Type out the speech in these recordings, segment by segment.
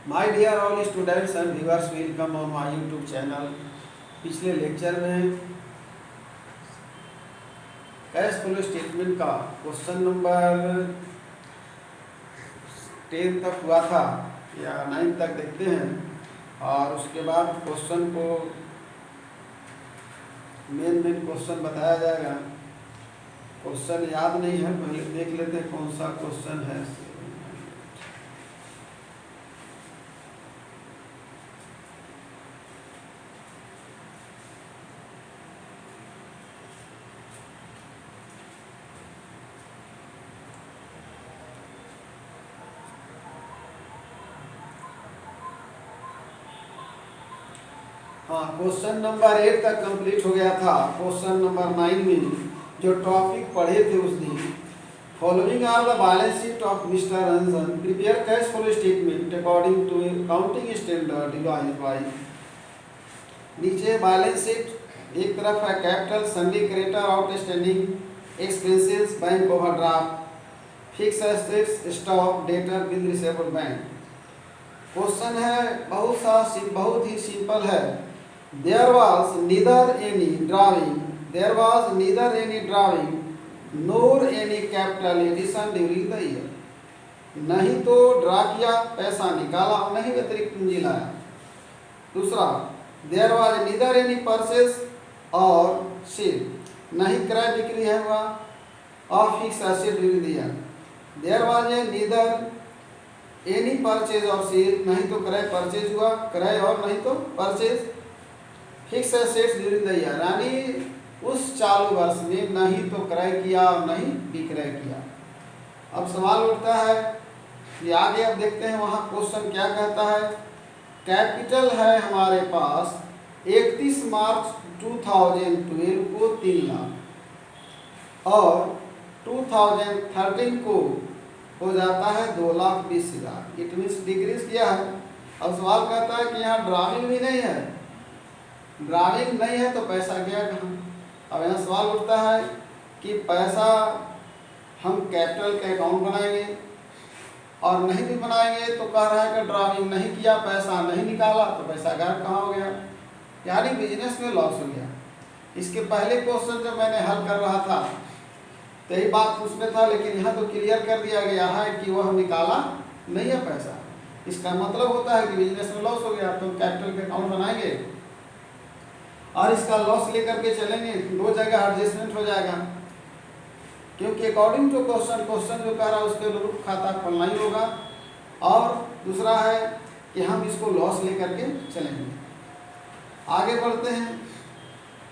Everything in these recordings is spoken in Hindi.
My dear all students and viewers, welcome on my YouTube channel. पिछले लेक्चर में कैश फ्लो स्टेटमेंट का क्वेश्चन नंबर 10 तक हुआ था या 9 तक देखते हैं, और उसके बाद क्वेश्चन को मेन क्वेश्चन बताया जाएगा। क्वेश्चन याद नहीं है, पहले देख लेते हैं कौन सा क्वेश्चन है। हाँ, क्वेश्चन नंबर 8 तक कंप्लीट हो गया था। क्वेश्चन नंबर 9 में जो टॉपिक पढ़े थे उस दिन, following are the balance sheet of mister Ranjan, prepare cash flow statement according to accounting standard divide by. नीचे बैलेंस शीट एक तरफ है, capital, sundry creditor, outstanding expenses, bank overdraft, fix assets, stock, debtor, bill receivable, bank. Question है बहुत ही सिंपल है। There was neither any drawing nor any capital addition during the year। नहीं तो ड्रा किया, पैसा निकाला, नहीं अतिरिक्त पूंजी लाया। दूसरा, there was neither any purchase और sale, नहीं क्रय बिक्री है हुआ, और fix asset during the year। There was neither any purchase और सेल, नहीं तो क्रय परचेज हुआ, क्रय और नहीं तो purchase. Fix assets during the year, यानी उस चालू वर्ष में नहीं तो क्रय किया और नहीं विक्रय किया। अब सवाल उठता है कि आगे अब देखते हैं वहाँ क्वेश्चन क्या कहता है। कैपिटल है हमारे पास 31 मार्च 2012 को 3 लाख और 2013 को हो जाता है 2,20,000। इट मीन्स डिक्रीज किया है। अब सवाल कहता है कि यहाँ ड्राविंग भी नहीं है, ड्राविंग नहीं है तो पैसा गया कहाँ। अब यहाँ सवाल उठता है कि पैसा हम कैपिटल का अकाउंट बनाएंगे और नहीं भी बनाएंगे तो कह रहा है कि ड्राविंग नहीं किया, पैसा नहीं निकाला, तो पैसा गायब कहाँ हो गया, यानी बिजनेस में लॉस हो गया। इसके पहले क्वेश्चन जब मैंने हल कर रहा था तो यही बात उसमें था, लेकिन यहाँ तो क्लियर कर दिया गया है कि वह निकाला नहीं है पैसा। इसका मतलब होता है कि बिजनेस में लॉस हो गया, तो कैपिटल का अकाउंट बनाएंगे और इसका लॉस लेकर के चलेंगे, दो जगह एडजस्टमेंट हो जाएगा, क्योंकि अकॉर्डिंग टू क्वेश्चन जो कह रहा है उसके अनुरूप खाता खोलना ही होगा। और दूसरा है कि हम इसको लॉस लेकर के चलेंगे। आगे बढ़ते हैं।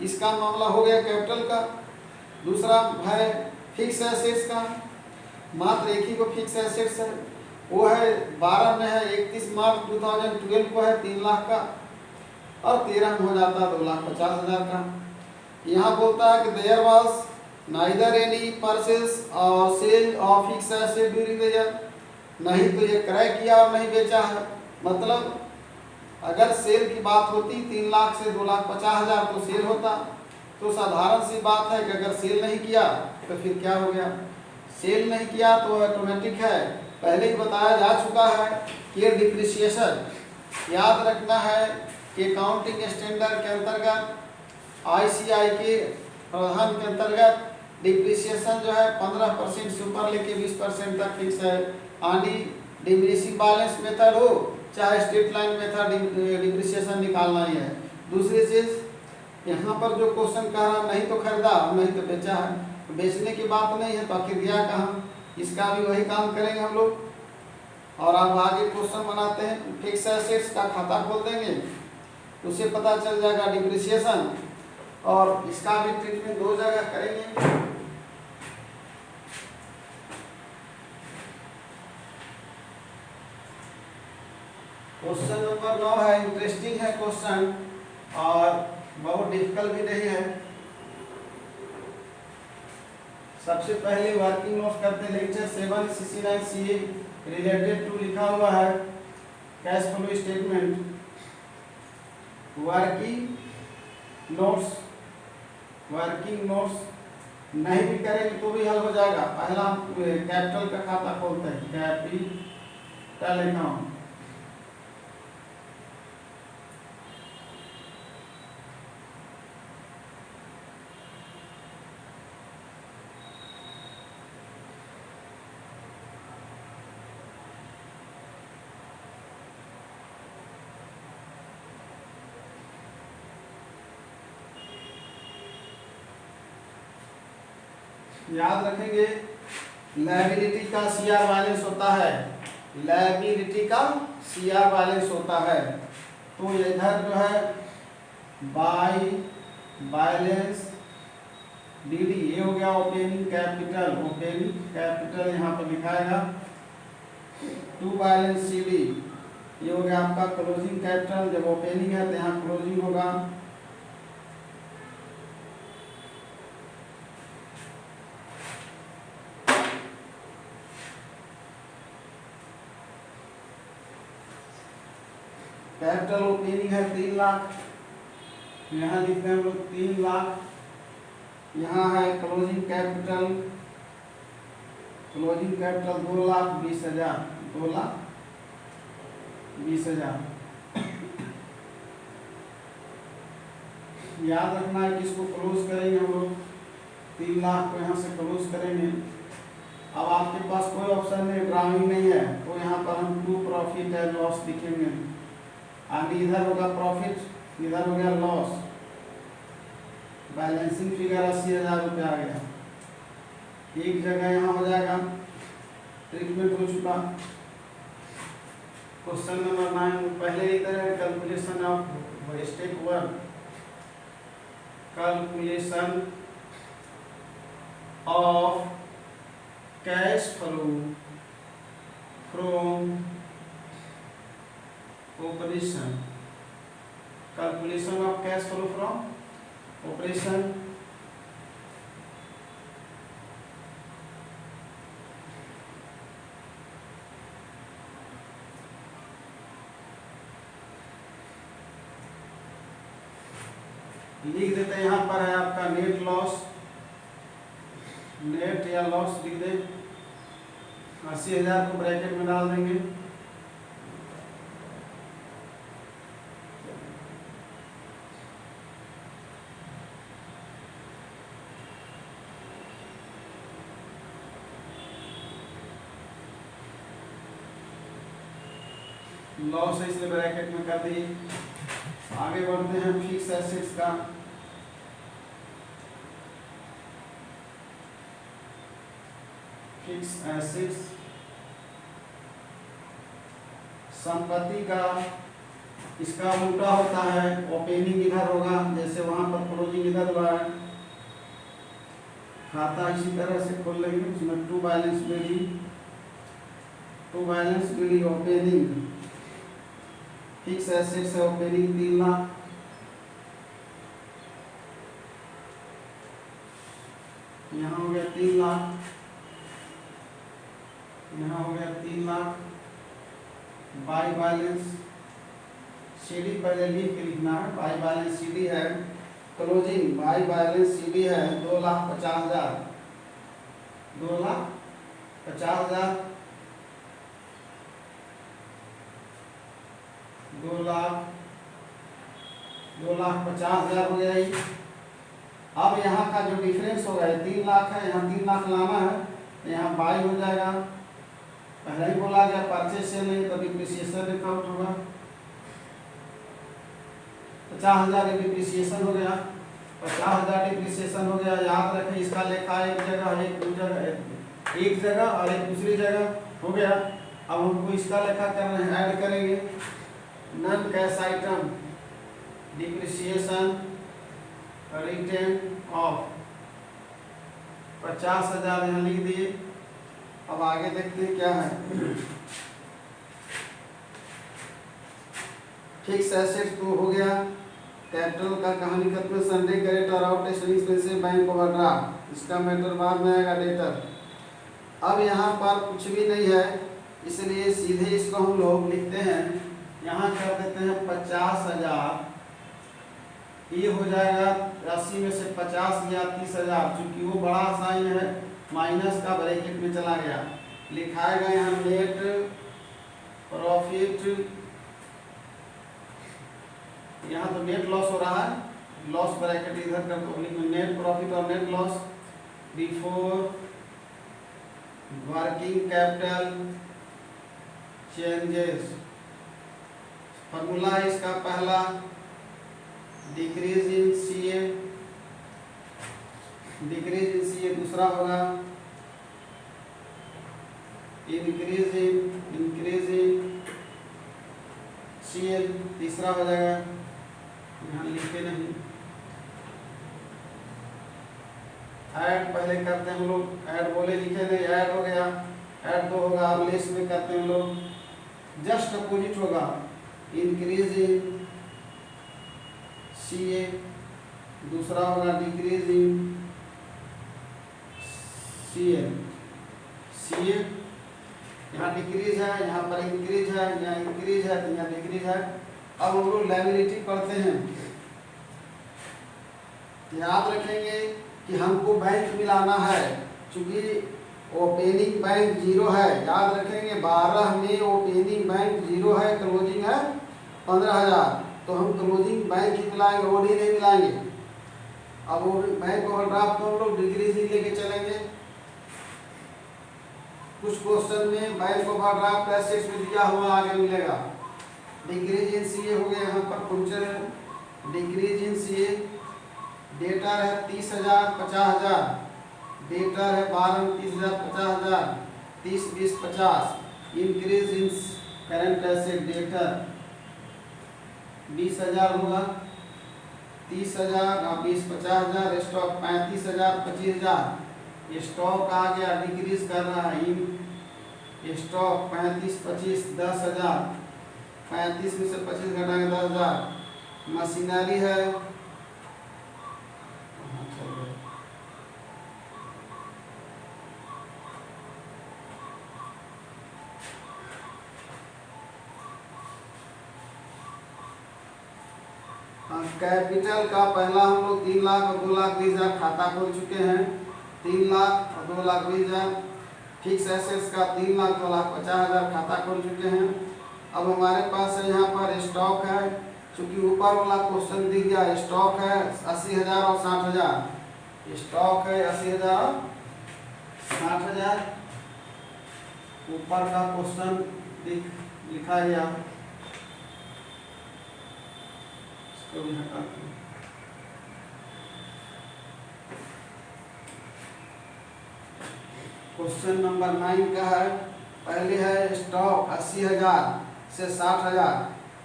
इसका मामला हो गया कैपिटल का। दूसरा है फिक्स एसेट्स का। मात्र एक ही को फिक्स एसेट्स है, वो है 12 में है, 31 मार्च 2012 को है 3 लाख का, और 13 में हो जाता है 2,50,000 का। यहाँ बोलता है कि there was neither any purchase और sale of fix asset during the year, नहीं तो ये क्रय किया और नहीं बेचा है। मतलब अगर सेल की बात होती 3 लाख से 2,50,000 तो सेल होता, तो साधारण सी बात है कि अगर सेल नहीं किया तो फिर क्या हो गया। सेल नहीं किया तो ऑटोमेटिक है, पहले ही बताया जा चुका है कि ये डिप्रिसिएशन याद रखना है कि अकाउंटिंग स्टैंडर्ड के अंतर्गत ICI के प्रावधान के अंतर्गत डिप्रिसिएशन जो है 15% से ऊपर लेके 20% तक फिक्स है। यानी डिमिनिशिंग बैलेंस मेथड हो चाहे स्ट्रेट लाइन मेथड, डिप्रिसिएशन निकालना ही है। दूसरी चीज यहाँ पर जो क्वेश्चन कह रहा नहीं तो खरीदा नहीं तो बेचा है, तो बेचने की बात नहीं है, तो आखिर गया कहाँ। इसका भी वही काम करेंगे हम लोग। और अब आगे क्वेश्चन बनाते हैं। फिक्स एसेट्स का खाता खोल देंगे, उससे पता चल जाएगा डिप्रिसिएशन, और इसका भी ट्रीटमेंट 2 जगह करेंगे। क्वेश्चन नंबर 9 है, इंटरेस्टिंग है क्वेश्चन और बहुत डिफिकल्ट भी नहीं है। सबसे पहले वर्किंग नोट्स करते हैं। Lecture 7 CC9 CA related to लिखा हुआ है cash flow statement. Working notes नहीं भी करेंगे तो भी हल हो जाएगा। पहला हम कैपिटल का खाता खोलते हैं, कैपिटल अकाउंट। याद रखेंगे लायबिलिटी का सीआर बैलेंस होता है, लायबिलिटी का सीआर बैलेंस होता है। तो इधर जो है बाय बैलेंस डीडी, ये हो गया ओपनिंग कैपिटल, ओपनिंग कैपिटल यहाँ पर लिखाएगा। टू बैलेंस सीडी, ये हो गया आपका क्लोजिंग कैपिटल, जब ओपनिंग है तो यहाँ क्लोजिंग होगा। कैपिटल ओपनिंग है 3 लाख, यहाँ लिखते हैं हम लोग 3 लाख। यहाँ है क्लोजिंग कैपिटल, क्लोजिंग कैपिटल 2,20,000, 2,20,000। याद रखना है कि इसको क्लोज करेंगे हम लोग, 3 लाख को यहाँ से क्लोज करेंगे। अब आपके पास कोई ऑप्शन नहीं, ड्राइंग नहीं है, तो यहाँ पर हम टू प्रॉफिट एंड लॉस लिखेंगे। आगे इधर होगा प्रॉफिट, इधर हो गया लॉस। बैलेंसिंग फिगर 80,000 रुपये आ गया। एक जगह यहाँ हो जाएगा, ट्रीटमेंट हो चुका। क्वेश्चन नंबर 9 पहले इधर है calculation of step 1, calculation of cash flow from operation, calculation of cash flow from operation. लिख देते हैं, यहाँ पर है आपका नेट लॉस, नेट या लॉस लिख दे। 80,000 को ब्रैकेट में डाल देंगे। लॉस है इसलिए ब्रैकेट में कर दिए। आगे बढ़ते हैं फिक्स एसेट्स का। फिक्स एसेट्स संपत्ति का, इसका उल्टा होता है, ओपनिंग इधर होगा, जैसे वहां पर क्लोजिंग इधर हुआ है। खाता इसी तरह से खोल लेंगे, उसमें टू बैलेंस बिल्डी, टू बैलेंस बिल्डी ओपनिंग फिक्स एसेट्स है, ओपनिंग 3 लाख। यहाँ हो गया 3 लाख, यहाँ हो गया 3 लाख। बाय बैलेंस सीडी पहले लिख के लिखना है, बाय बैलेंस सीडी है, क्लोजिंग बाय बैलेंस सीडी है 2,50,000, 2,50,000, 2,50,000 हो गया। अब यहाँ का जो डिफरेंस होगा, 3 लाख है, यहाँ 3 लाख लाना है, यहाँ बाई हो जाएगा। पहले ही बोला गया परचेज से नहीं तो डिप्रिसिएशन अकाउंट होगा। 50,000 डिप्रिसिएशन हो गया, 50,000 डिप्रिसिएशन हो गया। याद रखें इसका लेखा एक जगह, एक जगह और एक दूसरी जगह हो गया। अब हमको इसका लेखा करना है, ऐड करेंगे। Non cash item depreciation return of 50,000 यहाँ लिख दिए। अब आगे देखते हैं क्या है। फिक्स एसेट्स तो हो गया। कैपिटल का कहानी खत्म। Sunday creditor out expensive bank overdraft, इसका मैटर बाद में आएगा डेटर। अब यहाँ पर कुछ भी नहीं है, इसलिए सीधे इसको हम लोग लिखते हैं, यहाँ कर देते हैं 50,000। ये हो जाएगा 80 में से 50 या 30,000, चूंकि वो बड़ा साइन है माइनस का ब्रैकेट में चला गया। लिखाएगा यहाँ नेट प्रॉफिट, यहाँ तो नेट लॉस हो रहा है, लॉस ब्रैकेट इधर कर पब्लिक में, नेट प्रॉफिट और net loss before working capital changes. Formula है इसका पहला, decrease in CA decrease in C A दूसरा होगा, इंक्रीज इन सी एल तीसरा हो जाएगा, यहाँ लिखे नहीं। ऐड पहले करते हैं हम लोग, ऐड बोले लिखे नहीं, ऐड हो गया, ऐड दो होगा, अब लेस में करते हैं हम लोग, जस्ट अपोजिट होगा, इंक्रीज इन सी ए दूसरा होगा डिक्रीज इन सी एल। सी ए यहाँ डिक्रीज है, यहाँ पर इंक्रीज है, यहाँ इंक्रीज है तो यहाँ डिक्रीज है। अब हम लोग लायबिलिटी पढ़ते हैं, याद रखेंगे कि हमको बैंक मिलाना है, चूंकि ओपनिंग बैंक 0 है, याद रखेंगे 12 में ओपनिंग बैंक 0 है, क्लोजिंग है 15,000, तो हम क्लोजिंग बैंक ही मिलाएंगे, ओडी नहीं मिलाएंगे। अब वो बैंक ओवरड्राफ्ट को हम लोग डिक्रीजिंग लेके चलेंगे। कुछ क्वेश्चन में बैंक ओवरड्राफ्ट एसेट्स में दिया हुआ आगे मिलेगा। डिक्रीज इन सीए हो गया, यहाँ पर question decrease in CA, debtor है 30,000 50,000, डेटर है 12 में 30,000 50,000, 30 20 50, increase in current asset debtor 20,000 होगा, 30,000 और 20 50,000, स्टॉक 35,000 25,000, स्टॉक आ गया डिक्रीज कर रहा है, इन स्टॉक 35 25 10,000, 35 में से 25 घटाएंगे 10,000, मशीनरी है कैपिटल का पहला हम लोग 3 लाख और 2 लाख 20,000 खाता खोल चुके हैं, 3 लाख और 2 लाख 20,000। फिक्स एसेट्स का 3 लाख 2 लाख 50,000 खाता खोल चुके हैं। अब हमारे पास है यहाँ पर स्टॉक है, चूंकि ऊपर वाला क्वेश्चन दिख गया, स्टॉक है 80,000 और 60,000, स्टॉक है 80,000 और 60,000, ऊपर का क्वेश्चन लिखा गया, इसको भी हटा दो। क्वेश्चन नंबर 9 का है, पहले है स्टॉक 80,000 से 60,000,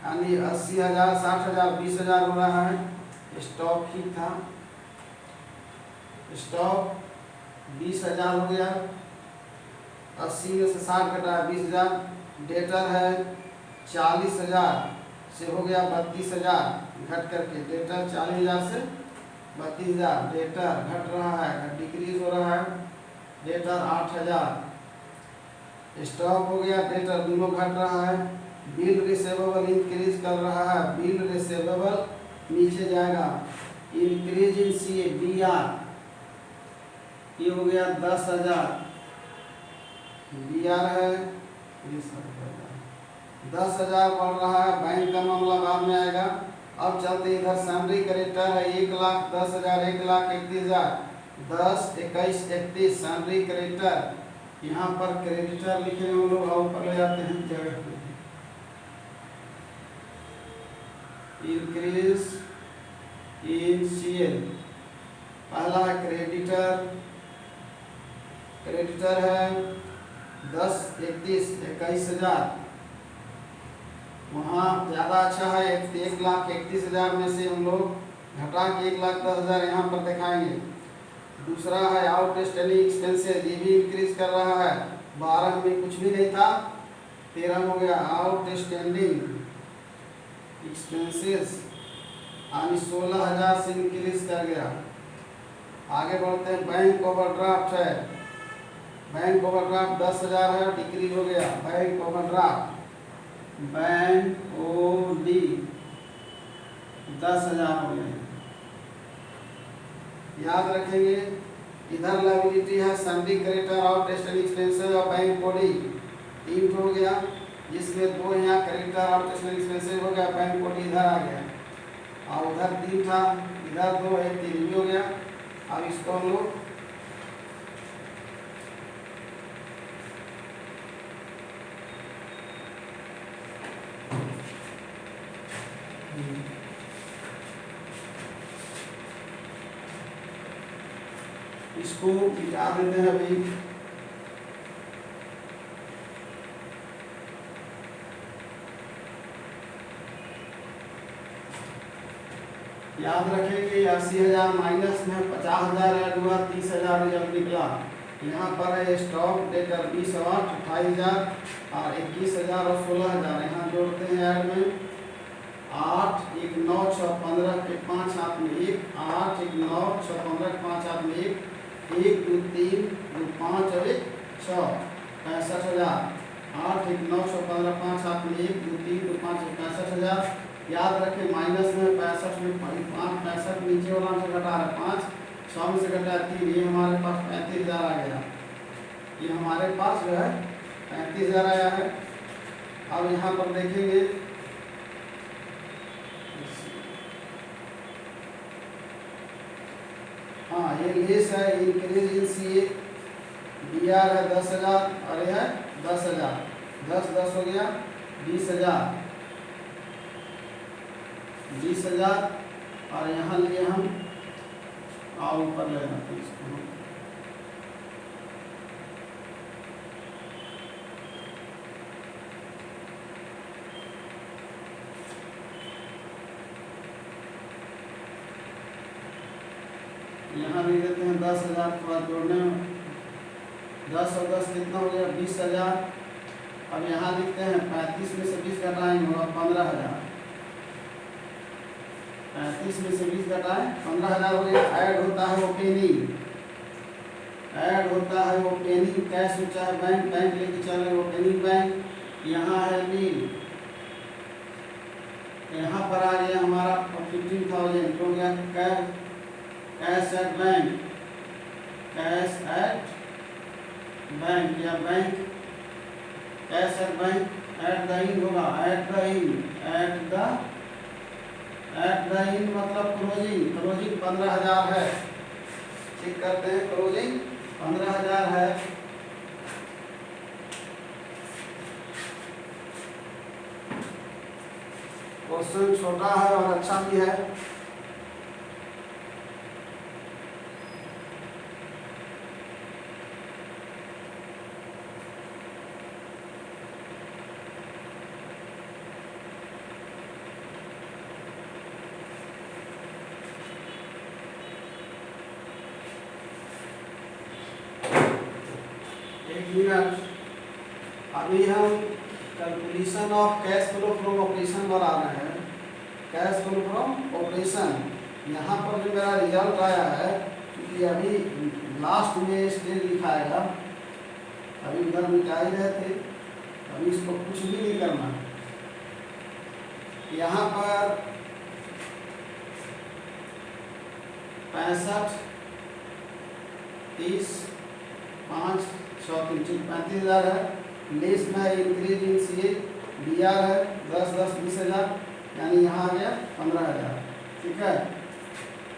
यानी 80,000 60,000 20,000 हो रहा है, स्टॉक ठीक था, स्टॉक 20,000 हो गया, 80 में से 60 घटाया 20,000, डेटर है 40,000 से हो गया 32,000, घट करके डेटर 40,000 से 32,000, डेटर घट रहा है, डिक्रीज हो रहा है, डेटर 8,000, स्टॉक हो गया, डेटर दोनों घट रहा है, बिल रिसीवेबल इंक्रीज कर रहा है, बिल रिसीवेबल नीचे जाएगा, increase in C A B R, ये हो गया 10,000, बी आर है 10,000 बढ़ रहा है, बैंक का मामला बाद में आएगा। अब चलते इधर सैलरी क्रेडिटर है 1,10,000 1,31,000, 10 21 31 सैलरी क्रेडिटर, यहाँ पर क्रेडिटर लिखे हम लोग और ऊपर ले जाते हैं जगह पे, इंक्रीज इन सीएल, पहला है क्रेडिटर, क्रेडिटर है 10 31 21,000, वहाँ ज़्यादा अच्छा है 1,31,000 में से हम लोग घटा के 1,10,000 यहाँ पर दिखाएंगे। दूसरा है आउट स्टैंडिंग एक्सपेंसेस, ये भी इंक्रीज कर रहा है, 12 में कुछ भी नहीं था, 13 हो गया, आउट स्टैंडिंग एक्सपेंसेस यानी 16,000 से इंक्रीज कर गया। आगे बढ़ते हैं, बैंक ओवरड्राफ्ट है, बैंक ओवरड्राफ्ट 10,000 है, डिक्रीज हो गया, bank overdraft bank O D 10,000 हो गए। याद रखेंगे इधर लायबिलिटी है salary creditor outstanding expenses और बैंक बॉडी 3 हो गया, जिसमें 2 यहाँ क्रेडिटर आउट स्टैंडिंग एक्सपेंसेस हो गया, बैंक बॉडी इधर आ गया, और उधर 3 था, इधर 2 है 3 भी हो गया। अब इसको हम लोग इसको मिटा देते हैं अभी। याद रखेंगे 80,000 माइनस में 50,000 ऐड हुआ, 30,000 रिजल्ट निकला। यहाँ पर है स्टॉक डेटर 20 और 28,000 और 21,000 और 16,000 यहाँ जोड़ते हैं ऐड में। 8 1 9 6 15 के 5 हाथ में 1, 8 1 9 6 15 के 5 हाथ में 1, 1 2 3 2 5 और 1 6 65,000। 8 1 9 6 15 5 हाथ में 1 2 3 2 5 65,000। याद रखें माइनस में 65 में 5 65 नीचे वाला से घटा रहा 5 100 में से घटा 3, ये हमारे पास 35,000 आ गया। ये हमारे पास जो है 35,000 आया है। अब यहाँ पर देखेंगे हाँ ये लेस है, इंक्रीज इन सीए बीआर है 10,000 और यह है 10,000, 10 10 हो गया 20,000 और यहाँ लिए हम और ऊपर लेना था इसको। यहाँ लिख देते हैं 10,000 थोड़ा जोड़ने में 10 और 10 कितना हो गया 20,000। अब यहाँ लिखते हैं 35 में से 20 घटाएंगे होगा 15,000। 35 में से 20 घटाएं 15,000 हो गया। ऐड होता है ओपनिंग, ऐड होता है ओपनिंग कैश में चाहे बैंक बैंक लेके चले ओपनिंग बैंक। यहाँ है नील, यहाँ पर आ गया हमारा 15,000 हो गया cash at bank, cash at bank या bank cash at bank at the end होगा, एट द इन मतलब क्लोजिंग 15,000 है। चेक करते हैं क्लोजिंग 15,000 है। क्वेश्चन छोटा है और अच्छा भी है। अभी हम calculation of cash flow from operation बना रहे हैं। कैश फ्लो फ्रॉम ऑपरेशन यहाँ पर जो मेरा रिजल्ट आया है, क्योंकि अभी लास्ट में स्टेज लिखाएगा, अभी उधर मिटा ही रहे थे, अभी इसको कुछ भी नहीं करना। यहाँ पर 65 30 5 100 35,000 है। लेस में है इंक्रीज इन सीए बीआर है 10 10 20,000, यानी यहाँ आ गया 15,000। ठीक है,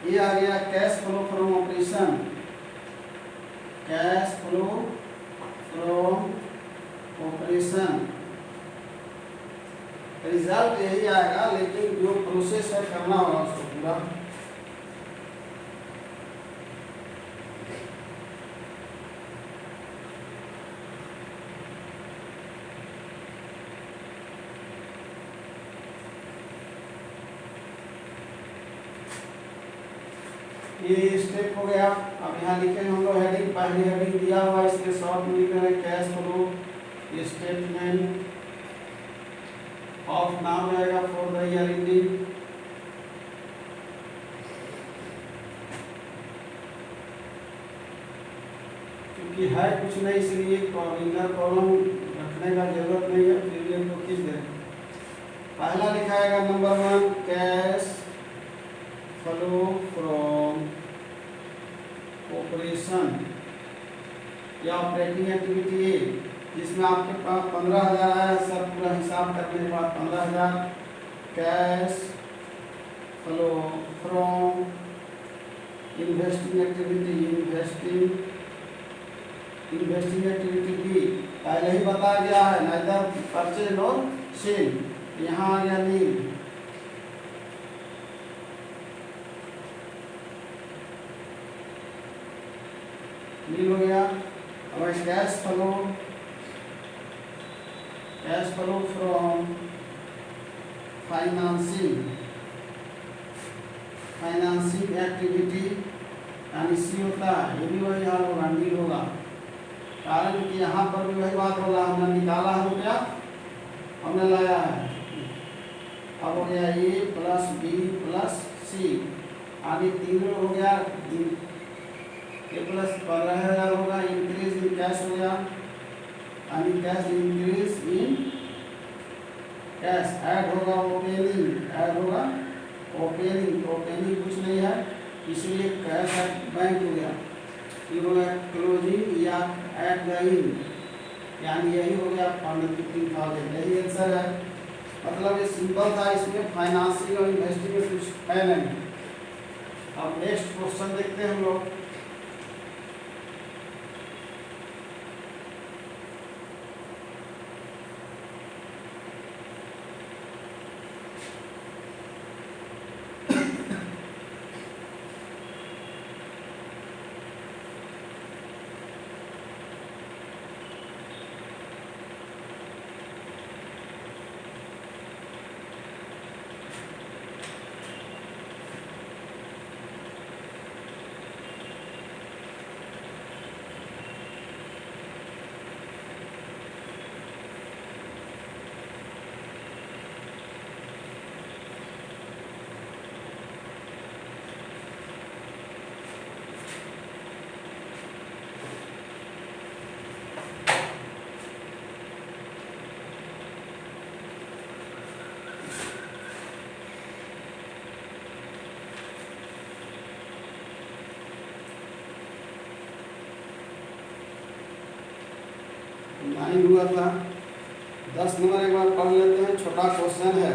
ये आ गया cash flow from operation, cash flow from operation. Result यही आएगा, लेकिन जो प्रोसेस है करना होगा उसको पूरा। ये स्टेप हो गया। अब यहाँ लिखे हम लोग हेडिंग, पहली हेडिंग दिया हुआ इसके शॉर्ट में लिख रहे हैं कैश फ्लो स्टेटमेंट ऑफ, नाम रहेगा फॉर द ईयर एंडिंग। क्योंकि है कुछ नहीं इसलिए इनर कॉलम रखने का जरूरत नहीं है, फिर ये तो खींच दें। पहला लिखाएगा number 1 cash flow from operation या ऑपरेटिंग एक्टिविटी ए, जिसमें आपके पास 15,000 आया है। सर पूरा हिसाब करने के बाद 15,000 cash flow from investing activity, investing activity बी पहले ही बताया गया है, नाइदर परचेज और सेल। यहाँ आ गया नील। नील हो गया। अब cash flow from financing activity, यानी सी होता है, ये भी वही हाल होगा, नील होगा। कारण कि यहाँ पर भी वही बात होगा, हमने निकाला है रुपया, हमने लाया है। अब हो गया ए प्लस बी प्लस सी, आगे तीनों हो गया। ए प्लस 15,000 होगा, इंक्रीज इन कैश हो गया, यानी cash increase in cash. Add होगा ओपनिंग कुछ नहीं है, इसलिए कैश बैंक हो गया। ये हो गया क्लोजिंग या एट द इन, यानी यही हो गया 15,000, यही आंसर है। मतलब ये सिंपल था, इसमें फाइनेंसिंग और इन्वेस्टिंग में कुछ है नहीं। अब नेक्स्ट क्वेश्चन देखते हैं हम लोग। नाइन हुआ था, 10 नंबर एक बार पढ़ लेते हैं। छोटा क्वेश्चन है,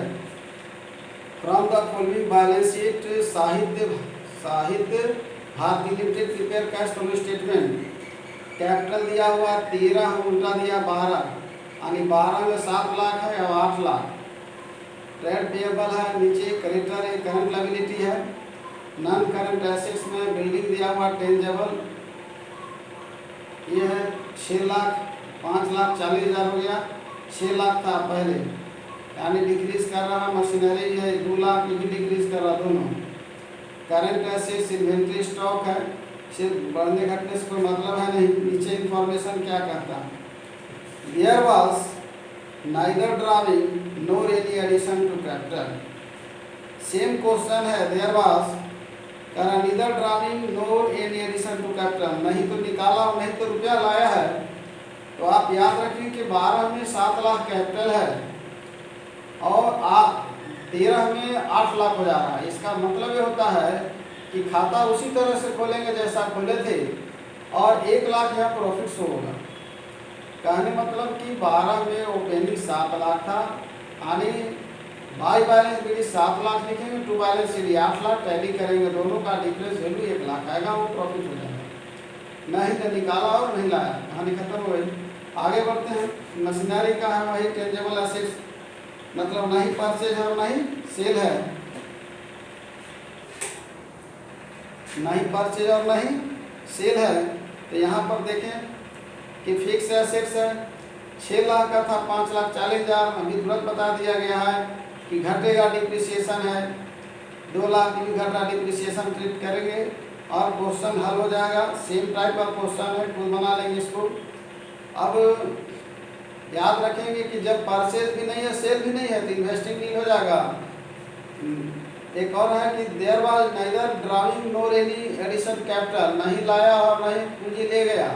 from the following balance sheet Sahitya Bharati limited prepare cash flow statement. Capital दिया हुआ 13, उल्टा दिया 12, यानी 12 में 7 लाख है और 8 लाख। ट्रेड पेएबल है, नीचे क्रेडिटर है, करंट लायबिलिटी है। नॉन करंट एसेट्स में बिल्डिंग दिया हुआ टेंजेबल, ये है 6 लाख, 5,40,000 हो गया। 6 लाख था पहले, यानी डिक्रीज कर रहा। मशीनरी है 2 लाख, ये भी डिक्रीज कर रहा, दोनों। करंट एसेट्स इन्वेंट्री स्टॉक है, सिर्फ बढ़ने घटने से कोई मतलब है नहीं। नीचे इंफॉर्मेशन क्या कहता है, there was neither drawing nor any addition to capital. Same question है, there was neither drawing nor any addition to capital, नहीं तो निकाला और नहीं तो रुपया लाया है। तो आप याद रखिए कि 12 में 7 लाख कैपिटल है और आप 13 में 8 लाख हो जा रहा है। इसका मतलब ये होता है कि खाता उसी तरह से खोलेंगे जैसा खोले थे, और 1 लाख यहाँ प्रॉफिट शो होगा। कहने मतलब कि 12 में ओपनिंग 7 लाख था, यानी बाई बैलेंस भी 7 लाख लिखेंगे, टू बैलेंस भी 8 लाख, टैली करेंगे, दोनों का डिफरेंस वैल्यू 1 लाख आएगा, वो प्रॉफिट हो जाएगा। नहीं तो निकाला और नहीं लाया, कहानी खत्म हो गई। आगे बढ़ते हैं। मशीनरी का है वही टेंजेबल एसेट्स, मतलब नहीं परचेज है और नहीं सेल है, नहीं परचेज और नहीं सेल है। तो यहाँ पर देखें कि फिक्स एसेट्स है, 6 लाख का था 5,40,000, अभी तुरंत बता दिया गया है कि घटेगा, डिप्रिसिएशन है 2 लाख की भी घट रहा, डिप्रिसिएशन ट्रीट करेंगे और क्वेश्चन हल हो जाएगा। सेम टाइप का क्वेश्चन है, खुद बना लेंगे इसको। अब याद रखेंगे कि जब परचेज भी नहीं है, सेल भी नहीं है, तो इन्वेस्टिंग नहीं हो जाएगा। एक और है कि there was neither drawing nor any addition capital, नहीं लाया और नहीं पूंजी ले गया,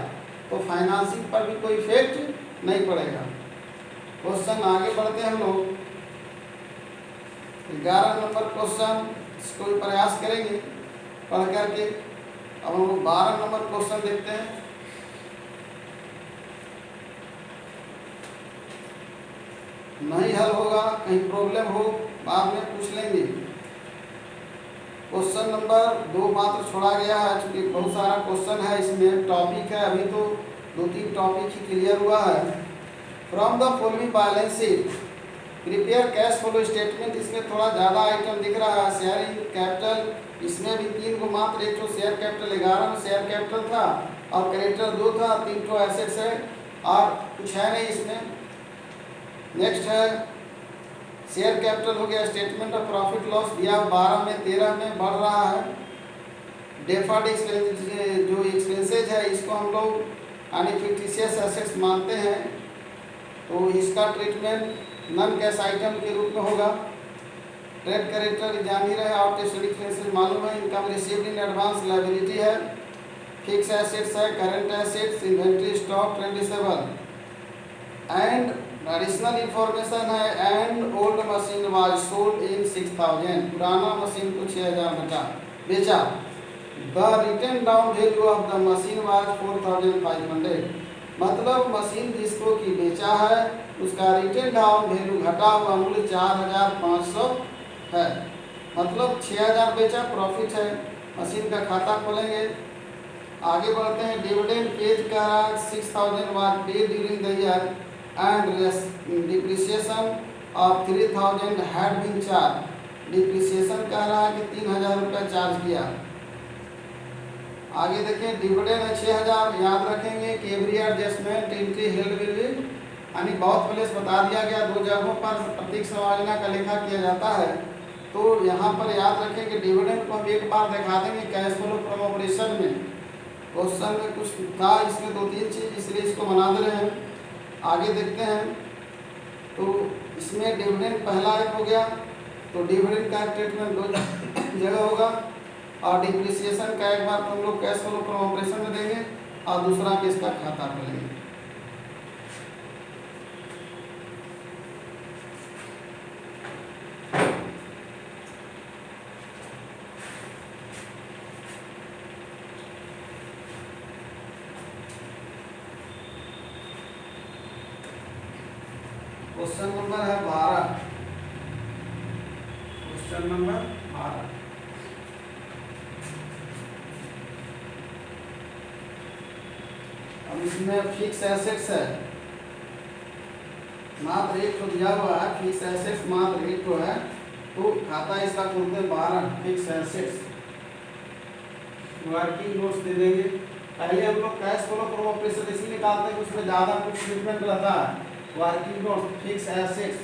तो फाइनेंसिंग पर भी कोई इफेक्ट नहीं पड़ेगा। क्वेश्चन आगे बढ़ते हैं हम लोग। 11 नंबर क्वेश्चन, इसको भी प्रयास करेंगे पढ़ करके। अब हम लोग 12 नंबर क्वेश्चन देखते हैं। नहीं हल होगा, कहीं प्रॉब्लम हो बाद में पूछ लेंगे। क्वेश्चन नंबर 2 मात्र छोड़ा गया है, चूँकि बहुत सारा क्वेश्चन है इसमें, टॉपिक है अभी तो 2-3 टॉपिक ही क्लियर हुआ है। From the following balance sheet prepare cash flow statement, इसमें थोड़ा ज़्यादा आइटम दिख रहा है। शेयरिंग कैपिटल, इसमें भी 3 को मात्र, एक तो शेयर कैपिटल 11 में शेयर कैपिटल था, और क्रेडिटर 2 था, 3 तो एसेट्स है और कुछ है नहीं इसमें। नेक्स्ट है शेयर कैपिटल हो गया, स्टेटमेंट ऑफ प्रॉफिट लॉस दिया 12 में 13 में बढ़ रहा है। डेफर्ड एक्सपेंस जो एक्सपेंसेज है इसको हम लोग अनफिक्टिशियस एसेट्स मानते हैं, तो इसका ट्रीटमेंट नॉन कैश आइटम के रूप में होगा। ट्रेड क्रेडिटर जान ही रहे, आउटस्टैंडिंग एक्सपेंसेस मालूम है। Income received in advance liability है, फिक्स एसेट्स है, current assets, inventory, stock, trade receivable and additional information है and old machine was sold in 6000, पुराना मशीन को 6000 बेचा। The written down value of the machine was 4500, मतलब मशीन जिसको की बेचा है उसका रिटन डाउन वैल्यू घटा हुआ मूल्य 4500 है, मतलब 6000 बेचा, प्रॉफिट है। मशीन का खाता खोलेंगे, आगे बढ़ते हैं। डिविडेंड पेज का 6000 was paid during the year and depreciation of 3000 had been charge, depreciation कह रहा है कि 3000 रुपये चार्ज किया। आगे देखें, डिविडेंड है 6000, याद रखेंगे कि every adjustment entry held will be, यानी बहुत प्लेस बता दिया गया, 2 जगहों पर प्रतीक समायोजन का लेखा किया जाता है। तो यहाँ पर याद रखें कि डिविडेंड को हम एक बार दिखा देंगे कैश फ्लो फ्रॉम ऑपरेशन में, क्वेश्चन में कुछ था इसमें 2-3 चीज, इसलिए इसको बना दे रहे हैं। आगे देखते हैं, तो इसमें डिविडेंड पहला एक हो गया, तो डिविडेंड का ट्रीटमेंट 2 जगह होगा और डिप्रिसिएशन का एक बार हम लोग कैश फ्लो फ्रॉम ऑपरेशन में देंगे और दूसरा किसका खाता खोलेंगे। क्वेश्चन नंबर है 12, क्वेश्चन नंबर 12। अब इसमें फिक्स एसेट्स है, मात्र एक तो दिया हुआ है, फिक्स एसेट्स मात्र एक तो है, तो खाता इसका खोलते हैं 12 फिक्स एसेट्स, वर्किंग नोट्स दे देंगे। पहले हम लोग कैश फ्लो फ्रॉम ऑपरेशन इसलिए निकालते हैं कि उसमें ज़्यादा कुछ ट्रीटमेंट रहता है। Working note fix assets,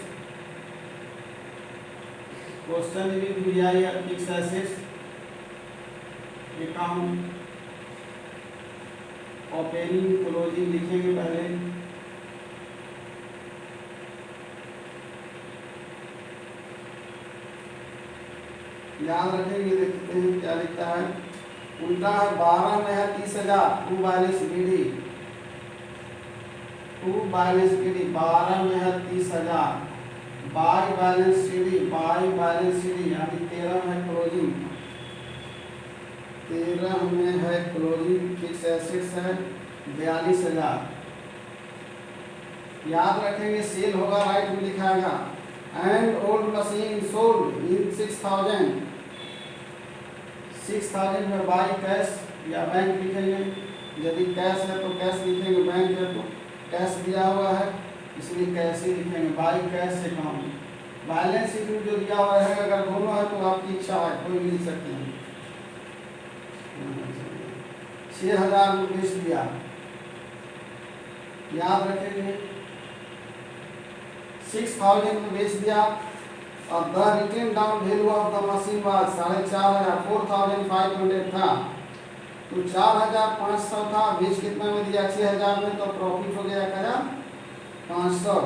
question भी दिया है fix assets account opening closing लिखेंगे पहले, याद रखेंगे। देखते हैं क्या लिखता है, उल्टा है 12 में है 30,000, to balance BD, to balance BD 12 में है 30,000, by balance CD, by balance CD यानी 13 में क्लोजिंग, 13 में है क्लोजिंग, फिक्स एसेट्स है 42,000। याद रखेंगे सेल होगा राइट में लिखाएगा, and old machine sold in 6000, 6000 में बाई कैश या बैंक लिखेंगे, यदि कैश है तो कैश लिखेंगे, बैंक है तो कैश दिया हुआ है इसलिए कैश ही लिखेंगे, बाई कैश से काम। बैलेंस शीट में जो दिया हुआ है अगर दोनों है तो आपकी इच्छा है कोई भी लिख सकते हैं। 6000 में बेच दिया, याद रखेंगे 6000 में बेच दिया और the written down value of the machine was 4500, 4500 था, तो 4500 था, बेच कितना में दिया 6000 में, तो प्रॉफिट हो गया 1500,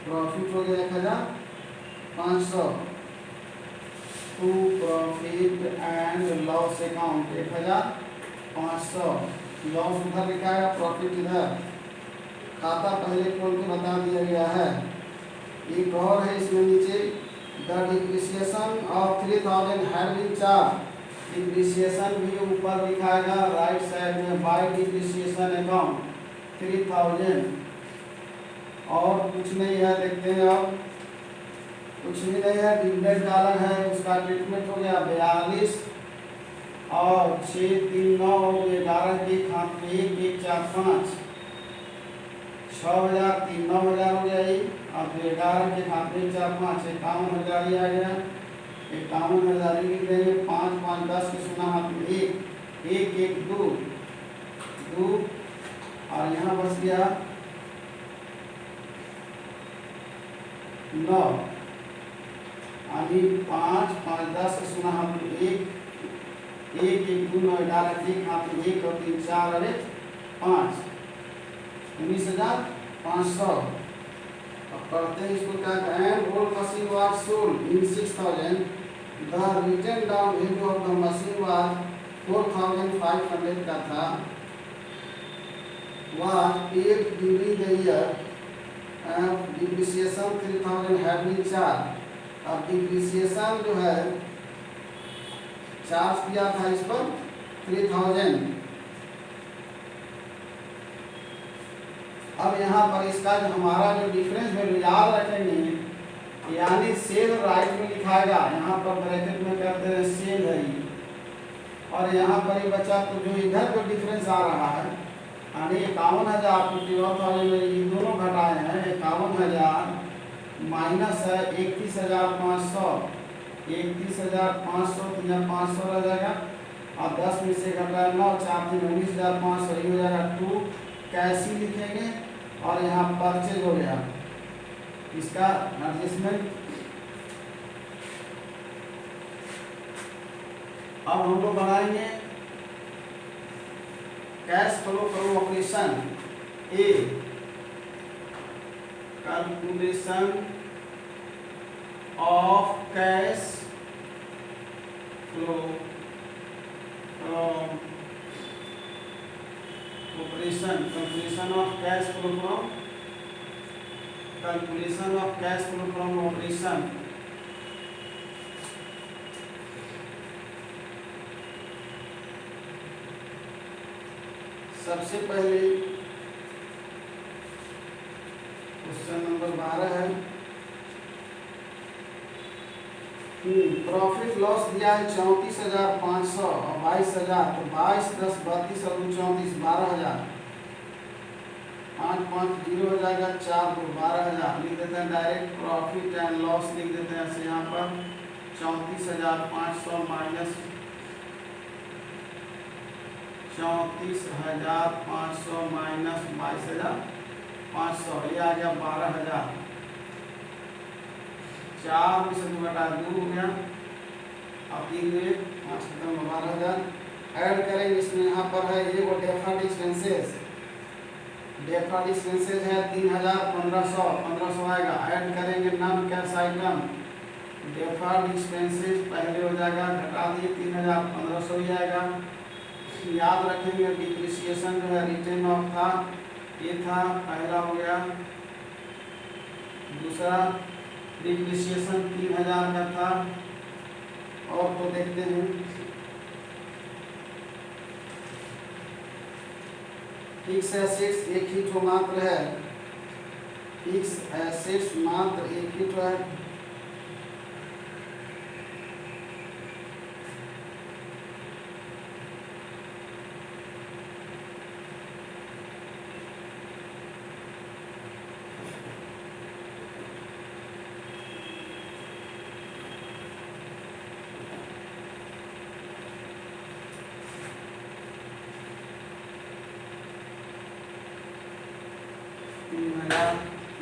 प्रॉफिट हो गया 1500। To profit and loss account 1500, loss उधर लिखा है प्रॉफिट इधर, खाता पहले खोल के बता दिया गया है। एक और है इसमें नीचे, the depreciation of 3000 had been charge, depreciation भी ऊपर लिखाएगा राइट साइड में, बाय डिप्रिसिएशन अकाउंट 3000, और कुछ नहीं है। देखते हैं अब कुछ भी नहीं है, डिविडेंड डालर है उसका ट्रीटमेंट हो गया 42 और 6 3 9 11 के खाते 1 1 4 5 6000 3 9000 हो गया ये, और 11 के खाते 4 5 51,000 ही आ गया, 51,000 लिख देंगे, 5 5 10 के सुना हाथ में 1, एक एक दो दो, और यहाँ बच गया 9, अभी 5 5 10 सुना हम एक एक एक 2 9 11 एक हाथ में 1 और 3 4 और 1 5, 19,500। अब पढ़ते हैं इसको क्या कहें। And old machine was sold in 6,000, the written down value of the machine was 4,500 का था, was paid during the year, depreciation 3,000 had been charged। अब डिप्रिसिएशन जो है चार्ज किया था इस पर 3,000। अब यहाँ पर इसका जो हमारा जो डिफरेंस वैल्यू याद रखेंगे, यानी सेल राइट में लिखाएगा, यहाँ पर ब्रैकेट में करते हैं सेल है ये, और यहाँ पर ही बचा तो जो इधर पर डिफरेंस आ रहा है यानी 51,000 51,000 में ये दोनों घटाए हैं, 51,000 माइनस है 31,500, 31,500 तो यहाँ 500 रह जाएगा, और 10 में से घटा 9 4 3 19,500, ये हो जाएगा 2 कैसी लिखेंगे, और यहाँ परचेज हो गया इसका एडजस्टमेंट। अब हम लोग बनाएंगे cash flow from operation A, calculation of cash flow from operation, calculation of cash flow from, calculation of cash flow from operation. सबसे पहले क्वेश्चन नंबर 12 है, प्रॉफिट लॉस दिया है 34,500 और 22,000, तो 22 10 32 और 34 12,000, 5 5 0 हो जाएगा, 4 2 12,000 लिख देते हैं डायरेक्ट। प्रॉफिट एंड लॉस लिख देते हैं ऐसे यहाँ पर 34,500 माइनस 34,500 माइनस 22,500, ये आ गया 12,000। 4 में से 2 घटा 2 हो गया, अब 3 में 5 खत्म 12,000। ऐड करेंगे इसमें, यहाँ पर है ये वो डेफर्ड एक्सपेंसेस, डेफर्ड एक्सपेंसेस है 3,000 1500 आएगा। ऐड करेंगे non cash item, deferred expenses पहले हो जाएगा, घटा दिए 3,000 1500 ही आएगा। याद रखेंगे डिप्रिसिएशन जो है रिटर्न ऑफ था, ये था पहला हो गया, दूसरा डिप्रिसिएशन 3,000 का था, और तो देखते हैं फिक्स एसेट्स एक ही तो मात्र है, फिक्स एसेट्स मात्र एक ही तो है,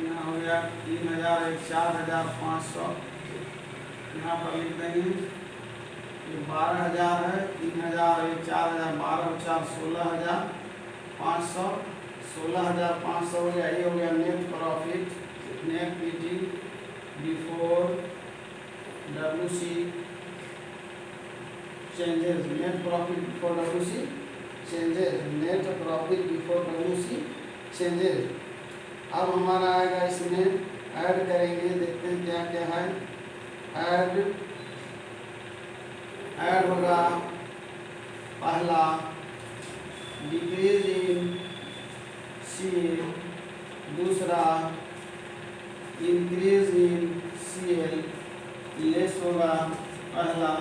यहाँ हो गया 3,000 एक 4,500, यहाँ पर लिख देंगे ये 12,000 है, 3,000 एक 4,000 12 4 16,500, 16,500 हो गया। ये हो गया net profit, net PT before WC changes, net profit before WC changes, net profit before WC changes. अब हमारा आएगा इसमें ऐड करेंगे, देखते हैं क्या क्या है। ऐड होगा पहला डिक्रीज इन सेल, दूसरा इंक्रीज इन सेल, लेस होगा पहला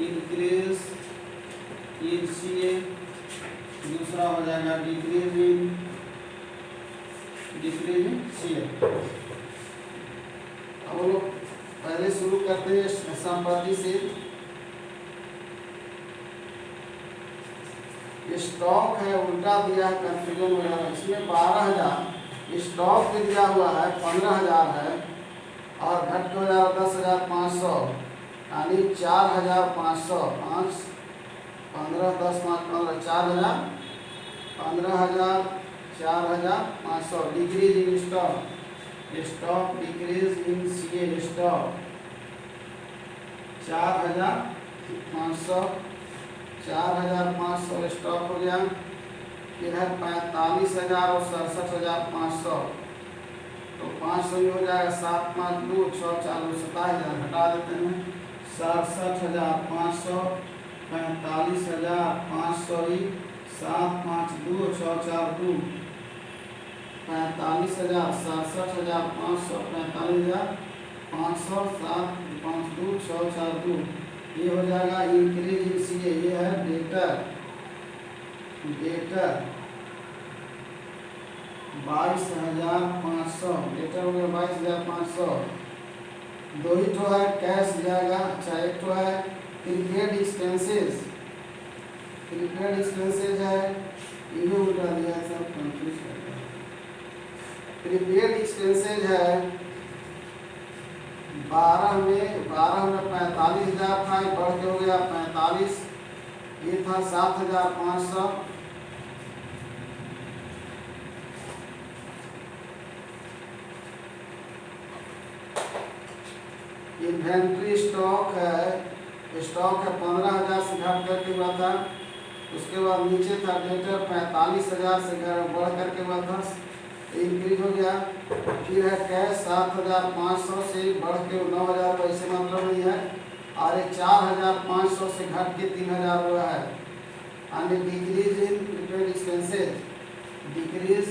इंक्रीज इन सेल, दूसरा हो जाएगा डिक्रीज इन सेल। अब लोग पहले शुरू करते हैं संपत्ति से। स्टॉक है उल्टा दिया है, कंफ्यूजन हो रहा है। इसमें 12,000 स्टॉक पे दिया हुआ है, 15,000 है और घट के हो जाएगा 10,500, यानी 4,500। 5 15 10 5 15 4,000 15,000 4,500 decrease in stock, stock decrease in CA stock 4,500 4,500 stock हो गया। फिर है 45,000 और 67,500, तो 500 ही हो जाएगा। 7 5 2 6 4 27,000 घटा देते हैं। 67,500 45,500 ही 7 5 2 6 4 2 45,000 67,500 45,500 7 5 2 6 4 2 ये हो जाएगा इंक्रीज इन सीए। ये है डेटर 22,500 डेटर हो गया 22,500। दो ही तो है कैश जाएगा। अच्छा एक तो है प्रीपेड एक्सपेंसेस, प्रीपेड एक्सपेंसेस है, इन्हें उल्टा दिया सब कंफ्यूज कर दिया। प्रीपेड एक्सपेंसेस है 12 में 45,000 था, बढ़ के हो गया 45। ये था 7,500। इन्वेंट्री स्टॉक है 15,000 से घट करके हुआ था। उसके बाद नीचे था डेटर 45,000 से बढ़ करके हुआ था, इंक्रीज हो गया। फिर है कैश 7,500 से बढ़ के 9,000 पैसे मतलब नहीं है, और 4,500 से घट के 3,000 हुआ है। And decrease in prepaid expenses, decrease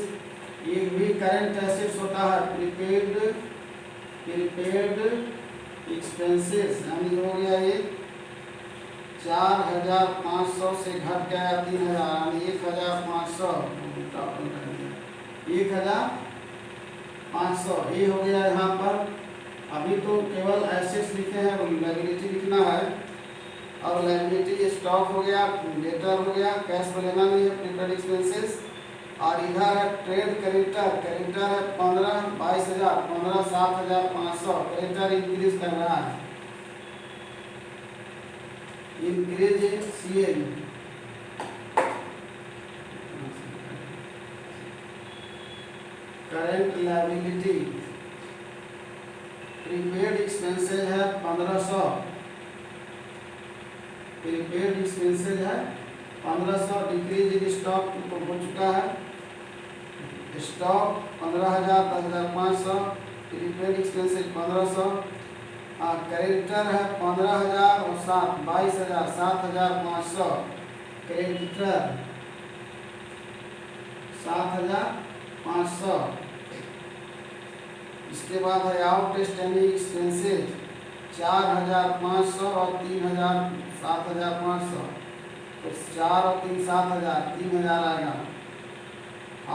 ये भी करंट एसेट्स होता है। प्रीपेड एक्सपेंसेस यानी हो गया ये 4,500 से घट गया 3,000, यानी 1,500 1,500 ये हो गया यहाँ पर। अभी तो केवल एसेट्स लिखे हैं, लायबिलिटी लिखना है। और लायबिलिटी स्टॉक हो गया, डेटर हो गया, कैश में लेना नहीं है, प्रीपेड एक्सपेंसेस। और इधर है ट्रेड क्रेडिटर, क्रेडिटर है 15 22,000 15 7,500। क्रेडिटर इंक्रीज कर रहा है, increase in CL. Current liability prepaid expenses है 1,500, प्रीपेड एक्सपेंसेस है 1,500। डिक्रीज इन स्टॉक तो हो चुका है, स्टॉक 15,000 10,500, प्रीपेड एक्सपेंसेस 1,500। क्रेडिटर है 15,000 और 22,000 7,500। क्रेडिटर 7,500। इसके बाद है आउट स्टैंडिंग एक्सपेंसेस 4,500 और 3,000 7,500, तो 4 और 3 7,000 3,000 आएगा।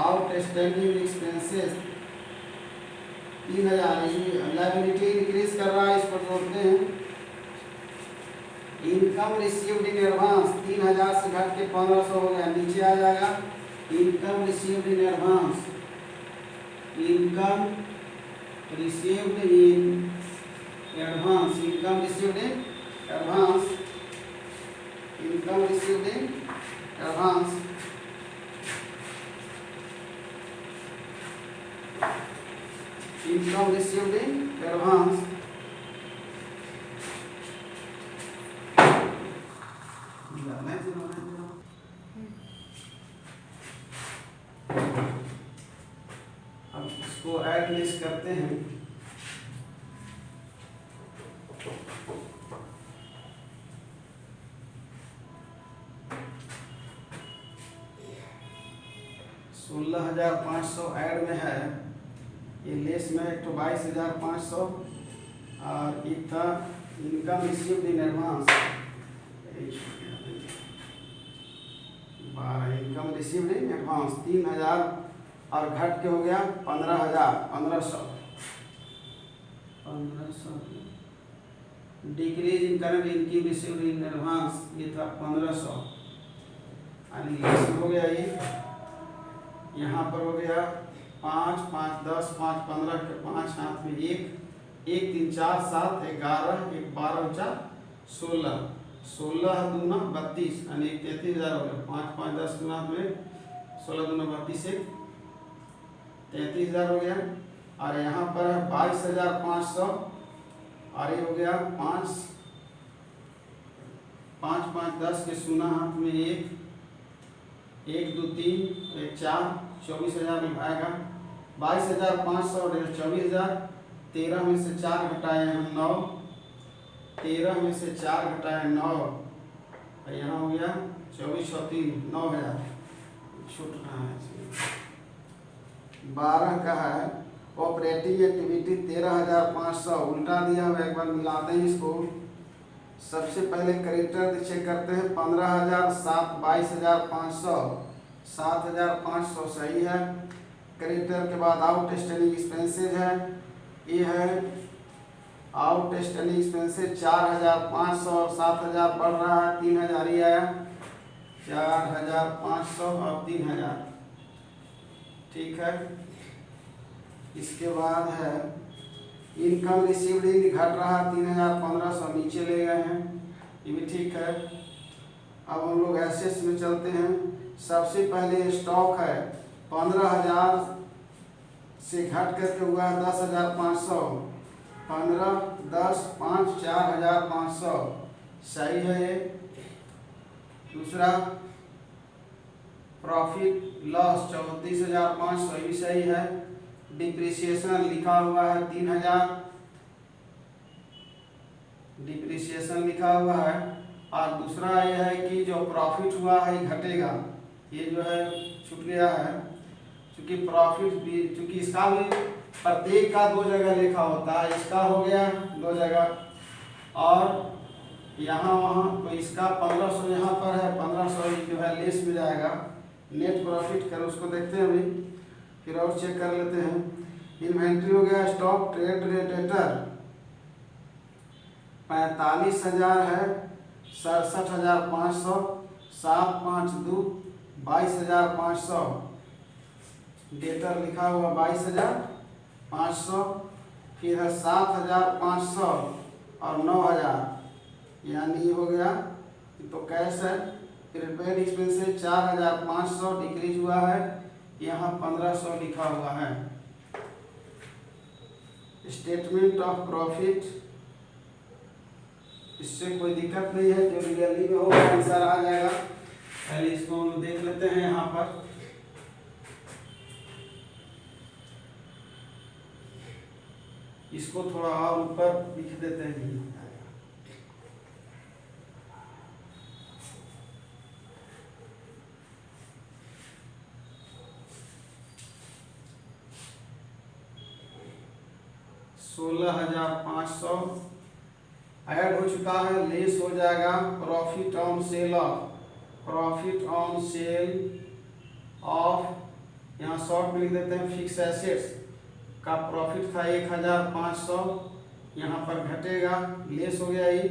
Out standing expenses 3,000। Liability increase कर रहा है, इस पर जोड़ते हैं। इनकम रिसीव्ड इन एडवांस 3,000 से घट के 1,500 हो गया, नीचे आ जाएगा। Income received in advance, income received in advance, income received in advance, income received in advance. Income received in advance अब इसको ऐड लिस्ट करते हैं। सोलह 16,500 ऐड में है, ये लेस में एक तो 22,500 और एक था income received in advance 12। Income received in advance 3,000 और घट के हो गया 15,000 1500। Decrease in current income received in advance ये था 1,500। यानी लेस हो गया ये। यहाँ पर हो गया 5 5 10 5 15 के 5 हाथ में 1 1 3 4 7 11 1 12 4 16 16 दूना 32 यानी 33,000 हो गया। 5 5 10 गुना में 16 दूना 32 से 33,000 हो गया। और यहाँ पर है 22,500 और ये हो गया 5 5 5 10 के शून्य हाथ में 1 1 2 3 1 4 24,000 में आएगा। 22,500 और 24,000। 13 में से 4 घटाए हम 9 13 में से 4 घटाए 9 और यहाँ हो गया 24 और 3 9,000 छूट रहा है। 12 का है ऑपरेटिंग एक्टिविटी 13,500 उल्टा दिया हुआ। एक बार मिलाते हैं इसको। सबसे पहले क्रेडिटर चेक करते हैं 15,000 7 22,500 7,500 सही है। क्रेडिटर के बाद आउट स्टैंडिंग एक्सपेंसेज है, ये है आउट स्टैंडिंग एक्सपेंसेज 4,500 और 7,000 बढ़ रहा है 3,000 ही आया। 4,500 और 3,000 ठीक है। इसके बाद है इनकम रिसीव्ड घट रहा 3,1500 नीचे ले गए हैं, ये भी ठीक है। अब हम लोग एसेट्स में चलते हैं। सबसे पहले स्टॉक है 15,000 से घट करके हुआ है 10,500 15 10 5 4,500 सही है ये। दूसरा प्रॉफिट लॉस 34,500 भी सही है। डिप्रिसिएशन लिखा हुआ है 3,000 डिप्रिसिएशन लिखा हुआ है। और दूसरा यह है कि जो प्रॉफिट हुआ है घटेगा, ये जो है छूट गया है। क्योंकि प्रॉफिट भी चूँकि इसका भी प्रत्येक का 2 जगह लिखा होता है, इसका हो गया 2 जगह और यहाँ वहाँ, तो इसका 1500 यहाँ पर है 1500 जो है लेस में जाएगा। नेट प्रॉफिट कर उसको देखते हैं अभी, फिर और चेक कर लेते हैं। इन्वेंट्री हो गया स्टॉक ट्रेड डेटर 45,000 है 67,500 7 5 2 22,500 डेटर लिखा हुआ 22,500 फिर है 7,500 और 9,000 यानी हो गया तो कैश है। फिर पेड एक्सपेंसेस 4,500 डिक्रीज हुआ है, यहाँ 1,500 लिखा हुआ है। स्टेटमेंट ऑफ प्रॉफिट इससे कोई दिक्कत नहीं है, जो रियली में होगा आंसर आ जाएगा। पहले इसको हम देख लेते हैं। यहाँ पर इसको थोड़ा और ऊपर लिख देते हैं। $16,500 ऐड हो चुका है, लेस हो जाएगा प्रॉफिट ऑन सेल ऑफ यहाँ शॉर्ट में लिख देते हैं फिक्स एसेट्स का प्रॉफिट था 1,500, यहाँ पर घटेगा लेस हो गया ये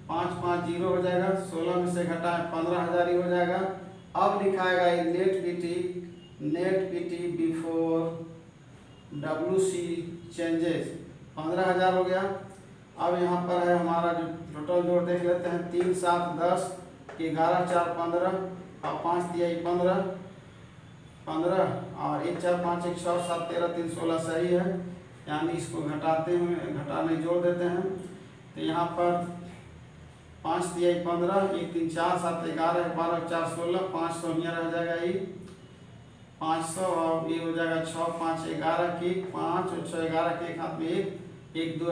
550 हो जाएगा। 16 में से घटा 15,000 ही हो जाएगा। अब लिखाएगा ये net PT before WC changes 15,000 हो गया। अब यहाँ पर है हमारा जो टोटल जोड़ देख लेते हैं। 3 7 10 11 4 15 और 5 दिया 15 और 1 4 5 1 6 7 13 3 16 सही है। यानी इसको घटाते हुए घटाने जोड़ देते हैं तो यहाँ पर 5 दिया 15 1 3 4 7 11 12 4 16 500 यहाँ रह जाएगा ये 500 और ये हो जाएगा 6 5 11 के 5 और 6 11 के एक हाथ में 1 1 2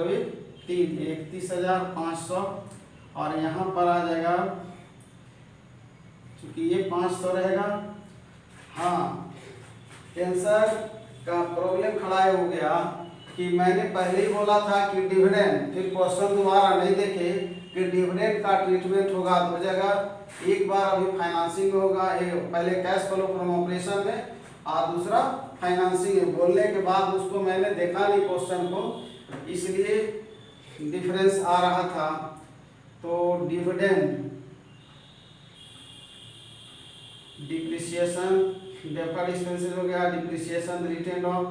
3 31,500 और यहाँ पर आ जाएगा क्योंकि ये 500 रहेगा। हाँ आंसर का प्रॉब्लम खड़ा हो गया कि मैंने पहले ही बोला था कि डिविडेंड, फिर क्वेश्चन दोबारा नहीं देखे कि डिविडेंड का ट्रीटमेंट होगा 2 जगह। एक बार अभी फाइनेंसिंग में होगा, पहले कैश फ्लो फ्रॉम ऑपरेशन में और दूसरा फाइनेंसिंग में। बोलने के बाद उसको मैंने देखा नहीं क्वेश्चन को, इसलिए डिफरेंस आ रहा था। तो डिप्रिसिएशन डेफर्ड एक्सपेंसेस हो गया, डिप्रिसिएशन रिटेन ऑफ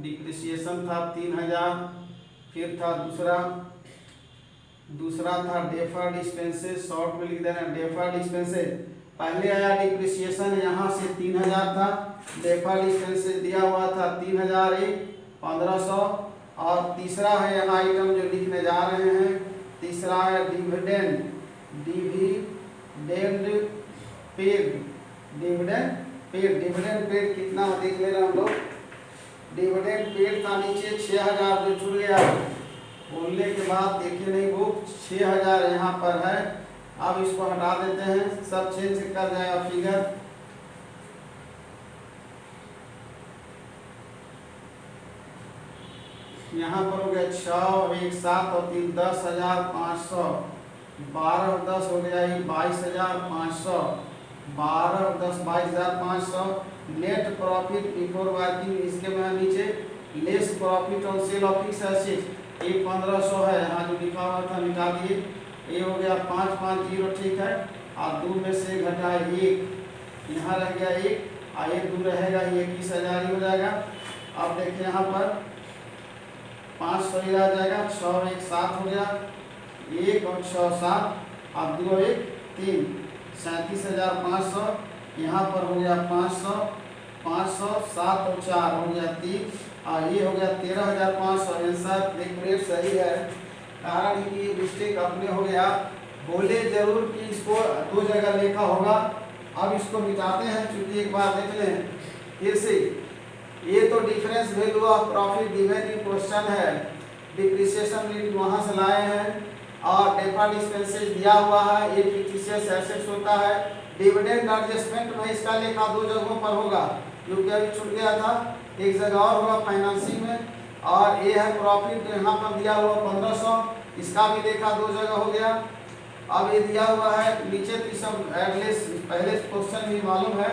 डिप्रिसिएशन था 3000। फिर था दूसरा था डेफर्ड एक्सपेंसेस, शॉर्ट में लिख देना डेफर्ड एक्सपेंसेस। पहले आया डिप्रिसिएशन, यहाँ से 3000 था, डेफर्ड एक्सपेंसेस दिया हुआ था 3000 1500। और तीसरा है यहाँ आइटम जो लिखने जा रहे हैं, तीसरा है डिविडेंड पेड कितना देख लेना हम लोग। डिविडेंड पेड था नीचे 6000 जो छूट गया बोलने के बाद, देखिए नहीं बुक 6000 यहाँ पर है। अब इसको हटा देते हैं, सब चेंज कर जाएगा फिगर। यहाँ पर हो गया 6 1 7 और 3 10,500, 12 और 10 हो गया 22,500, 12 और 10 22,500। नेट प्रॉफिट बिफोर वर्किंग, इसके में नीचे less profit on sale of fix assets, ये 1500 है, यहाँ जो लिखा हुआ था मिटा दिए। ये हो गया 550, ठीक है। और 2 में से घटा 1, यहाँ रह गया 1 और 1 2 रहेगा, ये 21,000 ही हो जाएगा। अब देखिए यहाँ पर 500 ही रह जाएगा, 6 1 7 हो गया, 1 और 6 7, अब 2 1 3, 37,500। यहाँ पर हो गया 500 500, 7 और 4 हो गया 3, और ये हो गया 13,500। आंसर एक्यूरेट सही है। कारण कि मिस्टेक अपने हो गया, बोले जरूर कि इसको 2 जगह लिखा होगा। अब इसको मिटाते हैं, चूंकि एक बार देख लें फिर से। ये तो difference value of profit given in question है, डिप्रिसिएशन रेट वहाँ से लाए हैं, और डेफर्ड एक्सपेंसेस दिया हुआ है, ये फिक्टिशियस एसेट्स होता है। डिविडेंड एडजस्टमेंट में इसका लेखा 2 जगहों पर होगा, क्योंकि अभी छूट गया था, एक जगह और होगा फाइनेंसिंग में। और ये है प्रॉफिट यहाँ पर दिया हुआ 1500, इसका भी लेखा 2 जगह हो गया। अब ये दिया हुआ है नीचे तो सब एटलीस्ट पहले क्वेश्चन भी मालूम है।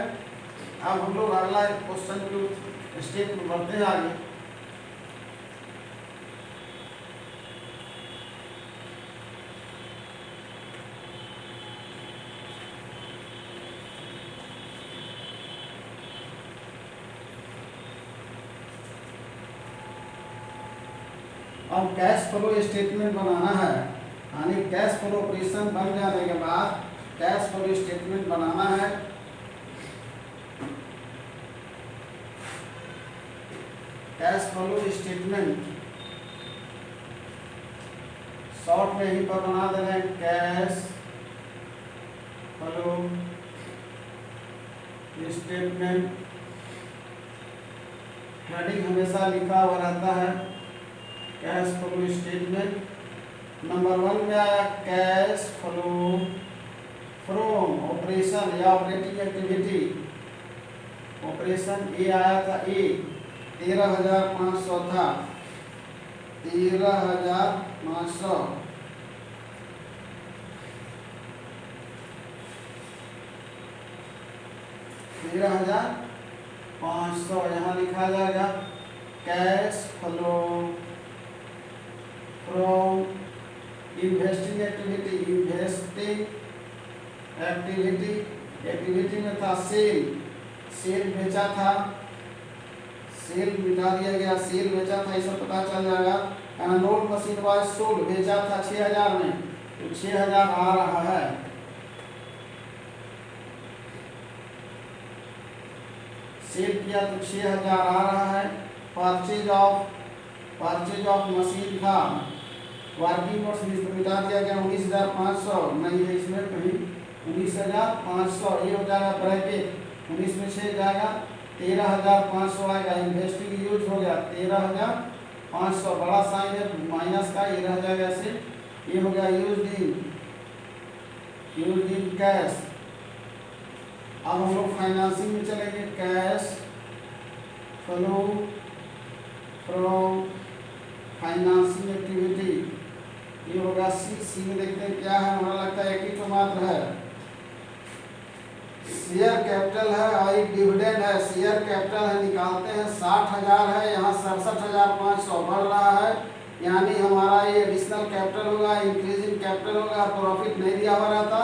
अब हम लोग अगला क्वेश्चन के स्टेप में बढ़ते हैं आगे। अब कैश फ्लो स्टेटमेंट बनाना है, यानी कैश फ्लो ऑपरेशन बन जाने के बाद कैश फ्लो स्टेटमेंट बनाना है। कैश फ्लो स्टेटमेंट शॉर्ट में यहीं पर बना दे रहे हैं, कैश फ्लो स्टेटमेंट। हेडिंग हमेशा लिखा हुआ रहता है कैश फ्लो स्टेटमेंट। नंबर 1 में आया कैश फ्लो फ्रॉम ऑपरेशन या ऑपरेटिंग एक्टिविटी, ऑपरेशन ए आया था, ए 13,500 था, 13,500। यहाँ लिखा जाएगा cash flow from investing activity, activity में था सेल बेचा था, सेल मिटा दिया गया, सेल बेचा था, ये सब पता चल जाएगा। नोट मशीन वाइज सोल्ड बेचा था 6,000 में, तो 6,000 आ रहा है। सेल किया तो 6,000 आ रहा है। परचेज ऑफ मशीन था, वर्किंग नोट्स मिटा दिया गया 19,500, नहीं है इसमें कहीं 19,500, ये हो जाएगा ब्रैकेट 19 में 6 जाएगा, 13,500 आएगा। इन्वेस्टिंग यूज हो गया 13,500, बड़ा साइन है माइनस का, ये रह जाएगा ऐसे। ये हो गया यूज्ड इन कैश। अब हम लोग फाइनेंसिंग में चलेंगे, cash flow from financing activity, ये होगा सी में देखते हैं क्या है, हमारा लगता है एक ही तो मात्र है, शेयर कैपिटल है और एक डिविडेंड है। शेयर कैपिटल है, निकालते हैं 60,000 है, यहाँ 67,500 बढ़ रहा है, यानी हमारा ये एडिशनल कैपिटल होगा, इंक्रीजिंग कैपिटल होगा, प्रॉफिट नहीं दिया हुआ रहता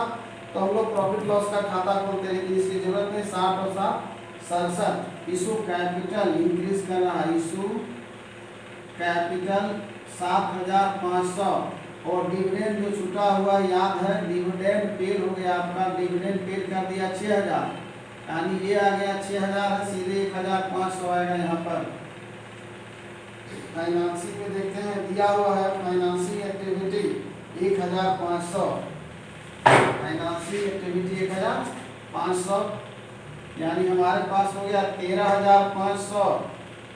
तो हम लोग प्रॉफिट लॉस का खाता खोलते हैं, इसकी जरूरत नहीं। 60 और 7 67। इशू कैपिटल इंक्रीज करना है, इशू कैपिटल 7500 और डिविडेंड जो छूटा हुआ याद है, डिविडेंड पेड हो गया आपका, डिविडेंड पेड कर दिया 6000, यानी ये आ गया 6000 है, सीधे 1500 आएगा यहाँ पर। फाइनेंसिंग में देखते हैं दिया हुआ है फाइनेंसिंग एक्टिविटी 1500, फाइनेंसिंग एक्टिविटी 1500, यानी हमारे पास हो गया 13500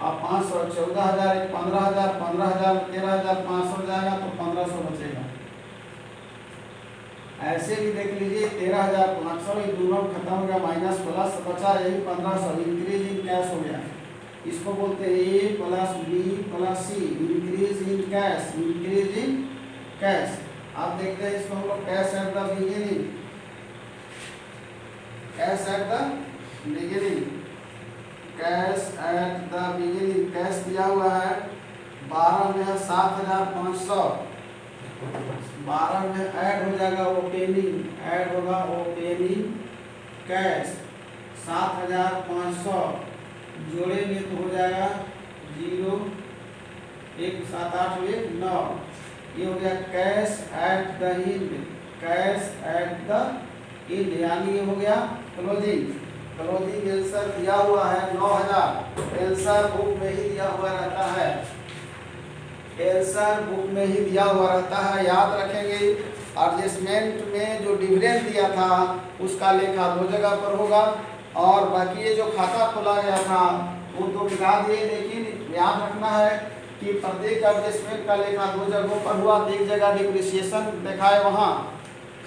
और 500 14000, 15000, 15000, 13500 जाएगा तो 1500 बचेगा। ऐसे भी देख लीजिए 13500, ये दोनों खत्म हो गया, माइनस प्लस बचा यही 1500, इंक्रीज इन कैश हो गया। इसको बोलते हैं A plus B plus C, increase in cash, increase in cash. आप देखते हैं इसको हम लोग cash at the beginning, cash at the beginning, cash at the beginning, cash दिया हुआ है 12 में है 7500, 12 में ऐड हो जाएगा ओपनिंग, ऐड होगा ओपनिंग कैश 7500, जोड़ेंगे तो हो जाएगा 0 1 7 8 1 9, ये हो गया cash at the end, cash at the end, यानी ये हो गया क्लोजिंग। क्लोजिंग आंसर दिया हुआ है 9000, आंसर बुक में ही दिया हुआ रहता है, आंसर बुक में ही दिया हुआ रहता है, याद रखेंगे। एडजस्टमेंट में जो डिविडेंड दिया था उसका लेखा 2 जगह पर होगा और बाकी ये जो खाता खोला गया था वो तो मिला दिए, लेकिन याद रखना है कि प्रत्येक एडजस्टमेंट का लेखा 2 जगहों पर हुआ। एक जगह डिप्रिसिएशन दिखाए वहाँ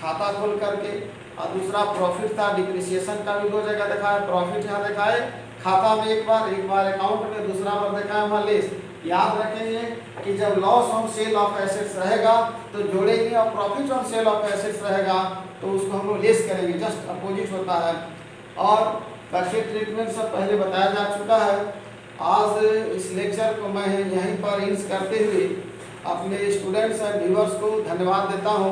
खाता खोल करके, और दूसरा प्रॉफिट था, डिप्रिसिएशन का भी 2 जगह दिखाए, प्रॉफिट यहाँ दिखाए खाता में एक बार अकाउंट में, दूसरा बार दिखाए वहाँ लेस। याद रखेंगे कि जब loss on sale of assets रहेगा तो जोड़ेंगे और profit on sale of assets रहेगा तो उसको हम लोग लेस करेंगे, जस्ट अपोजिट होता है। और बचे ट्रीटमेंट सब पहले बताया जा चुका है। आज इस लेक्चर को मैं यहीं पर इंस करते हुए अपने स्टूडेंट्स एंड व्यूअर्स को धन्यवाद देता हूँ।